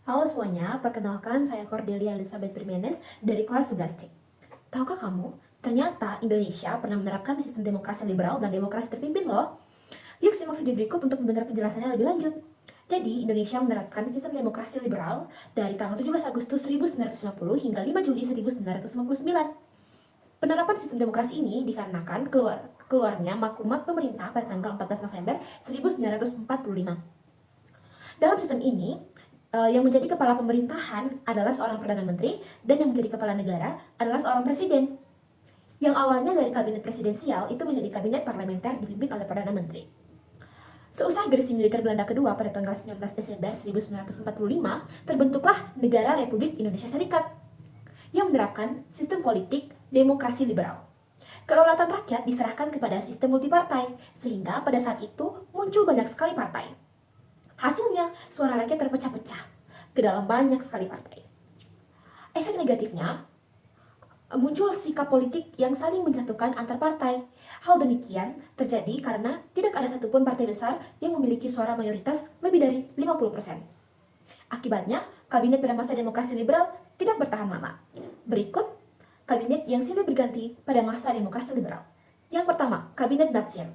Halo semuanya, perkenalkan saya Cordelia Elizabeth Primenes dari kelas 11C. Tahukah kamu, ternyata Indonesia pernah menerapkan sistem demokrasi liberal dan demokrasi terpimpin loh. Yuk simak video berikut untuk mendengar penjelasannya lebih lanjut. Jadi, Indonesia menerapkan sistem demokrasi liberal dari tanggal 17 Agustus 1950 hingga 5 Juli 1959. Penerapan sistem demokrasi ini dikarenakan keluarnya maklumat pemerintah pada tanggal 14 November 1945. Dalam sistem ini, yang menjadi kepala pemerintahan adalah seorang Perdana Menteri dan yang menjadi kepala negara adalah seorang Presiden. Yang awalnya dari kabinet presidensial itu menjadi kabinet parlementer dipimpin oleh Perdana Menteri. Seusai agresi militer Belanda kedua pada tanggal 19 Desember 1945, terbentuklah Negara Republik Indonesia Serikat yang menerapkan sistem politik demokrasi liberal. Kedaulatan rakyat diserahkan kepada sistem multipartai, sehingga pada saat itu muncul banyak sekali partai. Hasilnya, suara rakyat terpecah-pecah ke dalam banyak sekali partai. Efek negatifnya, muncul sikap politik yang saling menjatuhkan antar partai. Hal demikian terjadi karena tidak ada satupun partai besar yang memiliki suara mayoritas lebih dari 50%. Akibatnya, kabinet pada masa demokrasi liberal tidak bertahan lama. Berikut, kabinet yang silih berganti pada masa demokrasi liberal. Yang pertama, Kabinet Natsir.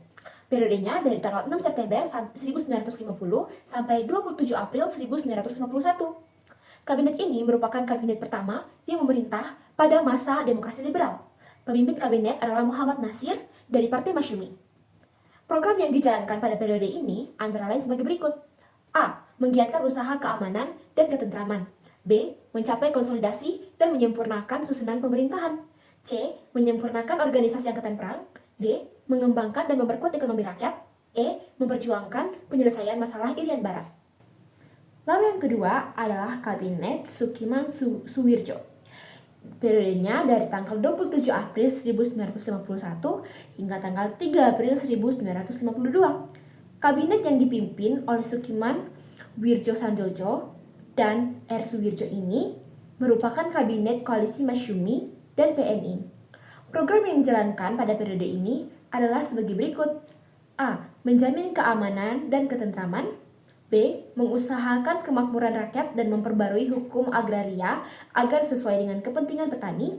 Periodenya dari tanggal 6 September 1950 sampai 27 April 1951. Kabinet ini merupakan kabinet pertama yang memerintah pada masa demokrasi liberal. Pemimpin kabinet adalah Muhammad Nasir dari Partai Masyumi. Program yang dijalankan pada periode ini antara lain sebagai berikut. A. Menggiatkan usaha keamanan dan ketentraman. B. Mencapai konsolidasi dan menyempurnakan susunan pemerintahan. C. Menyempurnakan organisasi angkatan perang. D. Mengembangkan dan memperkuat ekonomi rakyat. E. Memperjuangkan penyelesaian masalah Irian Barat. Lalu yang kedua adalah Kabinet Sukiman Suwirjo. Periodenya dari tanggal 27 April 1951 hingga tanggal 3 April 1952. Kabinet yang dipimpin oleh Sukiman Wirjo Sanjojo dan R. Suwirjo ini merupakan kabinet koalisi Masyumi dan PNI. Program yang dijalankan pada periode ini adalah sebagai berikut. A. Menjamin keamanan dan ketentraman. B. Mengusahakan kemakmuran rakyat dan memperbarui hukum agraria agar sesuai dengan kepentingan petani.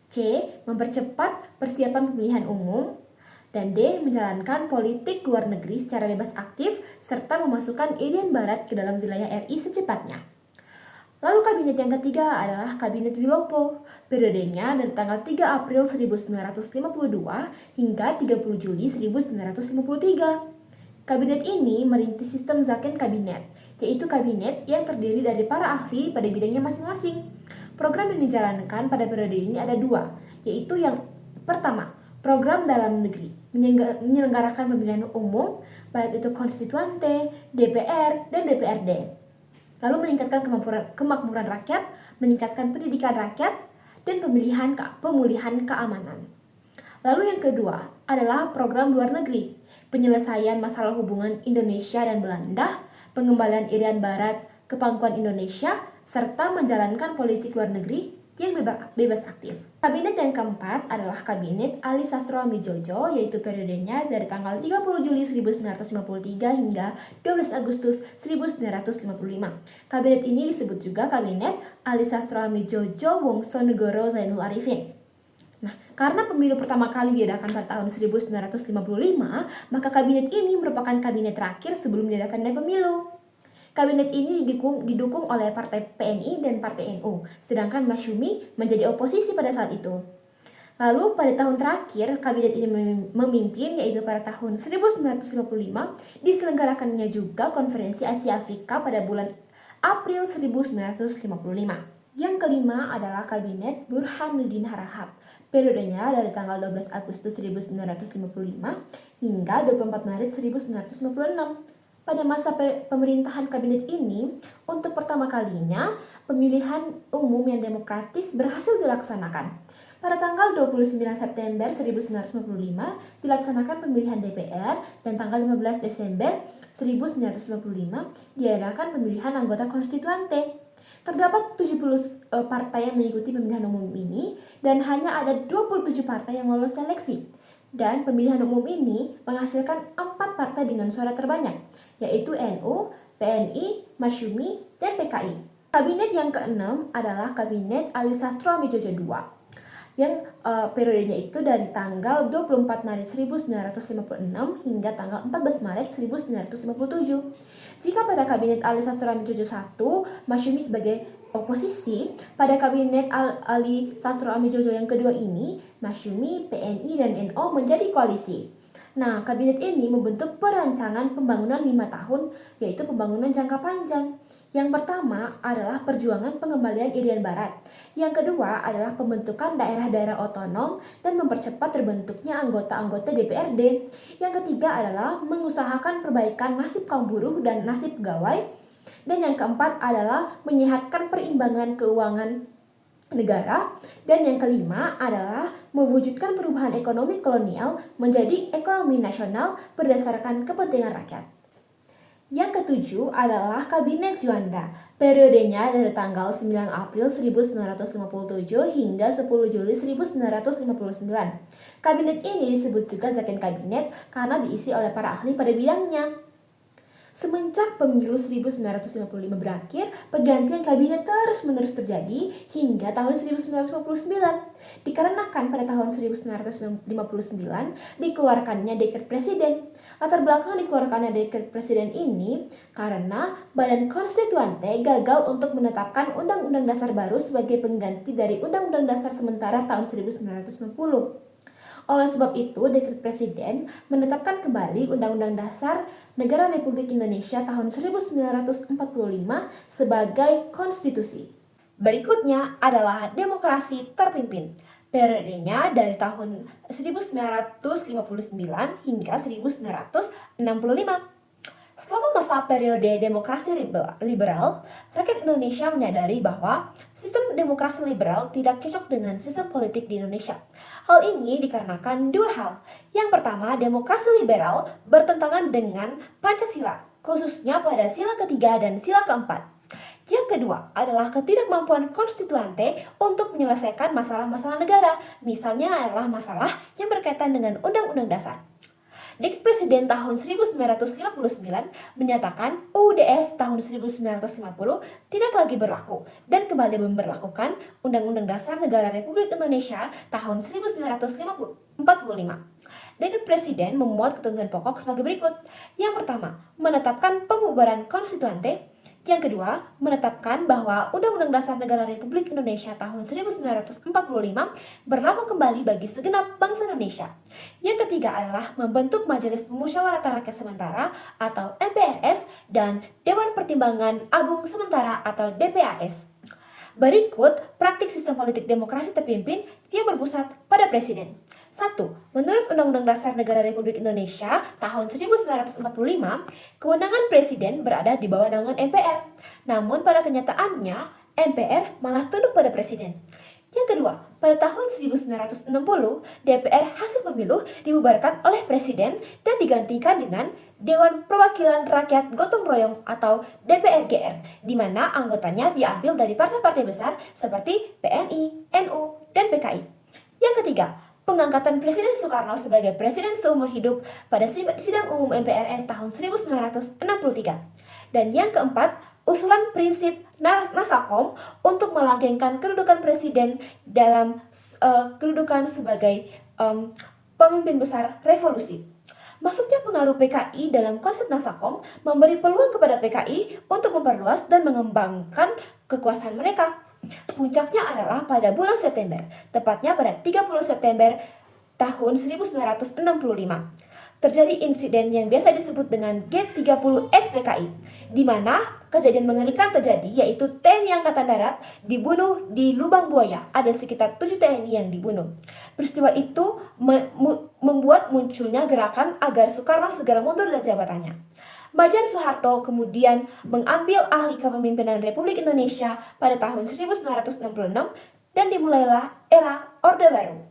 C. Mempercepat persiapan pemilihan umum. Dan D. Menjalankan politik luar negeri secara bebas aktif serta memasukkan Irian Barat ke dalam wilayah RI secepatnya. Lalu kabinet yang ketiga adalah Kabinet Wilopo. Periodenya dari tanggal 3 April 1952 hingga 30 Juli 1953. Kabinet ini merintis sistem Zaken Kabinet, yaitu kabinet yang terdiri dari para ahli pada bidangnya masing-masing. Program yang dijalankan pada periode ini ada dua, yaitu yang pertama, program dalam negeri, menyelenggarakan pemilihan umum, baik itu konstituante, DPR, dan DPRD. Lalu meningkatkan kemakmuran rakyat, meningkatkan pendidikan rakyat, dan pemulihan keamanan. Lalu yang kedua adalah program luar negeri, penyelesaian masalah hubungan Indonesia dan Belanda, pengembalian Irian Barat ke pangkuan Indonesia, serta menjalankan politik luar negeri yang bebas aktif. Kabinet yang keempat adalah Kabinet Ali Sastroamidjojo, yaitu periodenya dari tanggal 30 Juli 1953 hingga 12 Agustus 1955. Kabinet ini disebut juga Kabinet Ali Sastroamidjojo Wongsonegoro Zainul Arifin. Nah, karena pemilu pertama kali diadakan pada tahun 1955, maka kabinet ini merupakan kabinet terakhir sebelum diadakannya pemilu. Kabinet ini didukung oleh Partai PNI dan Partai NU, sedangkan Masyumi menjadi oposisi pada saat itu. Lalu pada tahun terakhir, kabinet ini memimpin, yaitu pada tahun 1955, diselenggarakannya juga Konferensi Asia Afrika pada bulan April 1955. Yang kelima adalah Kabinet Burhanuddin Harahap. Periodenya dari tanggal 12 Agustus 1955 hingga 24 Maret 1956. Pada masa pemerintahan kabinet ini, untuk pertama kalinya, pemilihan umum yang demokratis berhasil dilaksanakan. Pada tanggal 29 September 1955, dilaksanakan pemilihan DPR dan tanggal 15 Desember 1955 diadakan pemilihan anggota konstituante. Terdapat 70 partai yang mengikuti pemilihan umum ini dan hanya ada 27 partai yang lolos seleksi. Dan pemilihan umum ini menghasilkan 4 partai dengan suara terbanyak, yaitu NU, PNI, Masyumi, dan PKI. Kabinet yang keenam adalah Kabinet Ali Sastro Amijojo II yang periodenya itu dari tanggal 24 Maret 1956 hingga tanggal 14 Maret 1957. Jika pada Kabinet Ali Sastro Amijojo I, Masyumi sebagai oposisi, pada Kabinet Ali Sastro Amijojo yang kedua ini, Masyumi, PNI, dan NO menjadi koalisi. Nah, kabinet ini membentuk perancangan pembangunan 5 tahun, yaitu pembangunan jangka panjang. Yang pertama adalah perjuangan pengembalian Irian Barat. Yang kedua adalah pembentukan daerah-daerah otonom dan mempercepat terbentuknya anggota-anggota DPRD. Yang ketiga adalah mengusahakan perbaikan nasib kaum buruh dan nasib pegawai. Dan yang keempat adalah menyehatkan perimbangan keuangan negara. Dan yang kelima adalah mewujudkan perubahan ekonomi kolonial menjadi ekonomi nasional berdasarkan kepentingan rakyat. Yang ketujuh adalah Kabinet Juanda. Periodenya dari tanggal 9 April 1957 hingga 10 Juli 1959. Kabinet ini disebut juga Zakon Kabinet karena diisi oleh para ahli pada bidangnya. Semenjak pemilu 1955 berakhir, pergantian kabinet terus-menerus terjadi hingga tahun 1959. Dikarenakan pada tahun 1959 dikeluarkannya dekret presiden. Latar belakang dikeluarkannya dekret presiden ini karena Badan Konstituante gagal untuk menetapkan Undang-Undang Dasar baru sebagai pengganti dari Undang-Undang Dasar sementara tahun 1990. Oleh sebab itu, dekret presiden menetapkan kembali Undang-Undang Dasar Negara Republik Indonesia tahun 1945 sebagai konstitusi. Berikutnya adalah demokrasi terpimpin. Periodenya dari tahun 1959 hingga 1965. Selama masa periode demokrasi liberal, rakyat Indonesia menyadari bahwa sistem demokrasi liberal tidak cocok dengan sistem politik di Indonesia. Hal ini dikarenakan dua hal. Yang pertama, demokrasi liberal bertentangan dengan Pancasila, khususnya pada sila ketiga dan sila keempat. Yang kedua adalah ketidakmampuan konstituante untuk menyelesaikan masalah-masalah negara, misalnya adalah masalah yang berkaitan dengan Undang-Undang Dasar. Dekret Presiden tahun 1959 menyatakan UUDS tahun 1950 tidak lagi berlaku dan kembali memberlakukan Undang-Undang Dasar Negara Republik Indonesia tahun 1945. Dekret Presiden memuat ketentuan pokok sebagai berikut. Yang pertama, menetapkan pembubaran konstituante. Yang kedua, menetapkan bahwa Undang-Undang Dasar Negara Republik Indonesia tahun 1945 berlaku kembali bagi segenap bangsa Indonesia. Yang ketiga adalah membentuk Majelis Pemusyawaratan Rakyat Sementara atau MPRS dan Dewan Pertimbangan Agung Sementara atau DPAS. Berikut praktik sistem politik demokrasi terpimpin yang berpusat pada Presiden. 1. Menurut Undang-Undang Dasar Negara Republik Indonesia tahun 1945, kewenangan Presiden berada di bawah naungan MPR. Namun pada kenyataannya, MPR malah tunduk pada Presiden. Yang kedua, pada tahun 1960, DPR hasil pemilu dibubarkan oleh Presiden dan digantikan dengan Dewan Perwakilan Rakyat Gotong Royong atau DPRGR, di mana anggotanya diambil dari partai-partai besar seperti PNI, NU, dan PKI. Yang ketiga, pengangkatan Presiden Soekarno sebagai Presiden seumur hidup pada sidang umum MPRS tahun 1963. Dan yang keempat, usulan prinsip Nasakom untuk melanggengkan kedudukan Presiden dalam kedudukan sebagai pemimpin besar revolusi. Masuknya pengaruh PKI dalam konsep Nasakom memberi peluang kepada PKI untuk memperluas dan mengembangkan kekuasaan mereka. Puncaknya adalah pada bulan September, tepatnya pada 30 September tahun 1965. Terjadi insiden yang biasa disebut dengan G30 SPKI, di mana kejadian mengerikan terjadi, yaitu TNI Angkatan Darat dibunuh di Lubang Buaya. Ada sekitar 7 TNI yang dibunuh. Peristiwa itu membuat munculnya gerakan agar Soekarno segera mundur dari jabatannya. Majen Soeharto kemudian mengambil alih kepemimpinan Republik Indonesia pada tahun 1966 dan dimulailah era Orde Baru.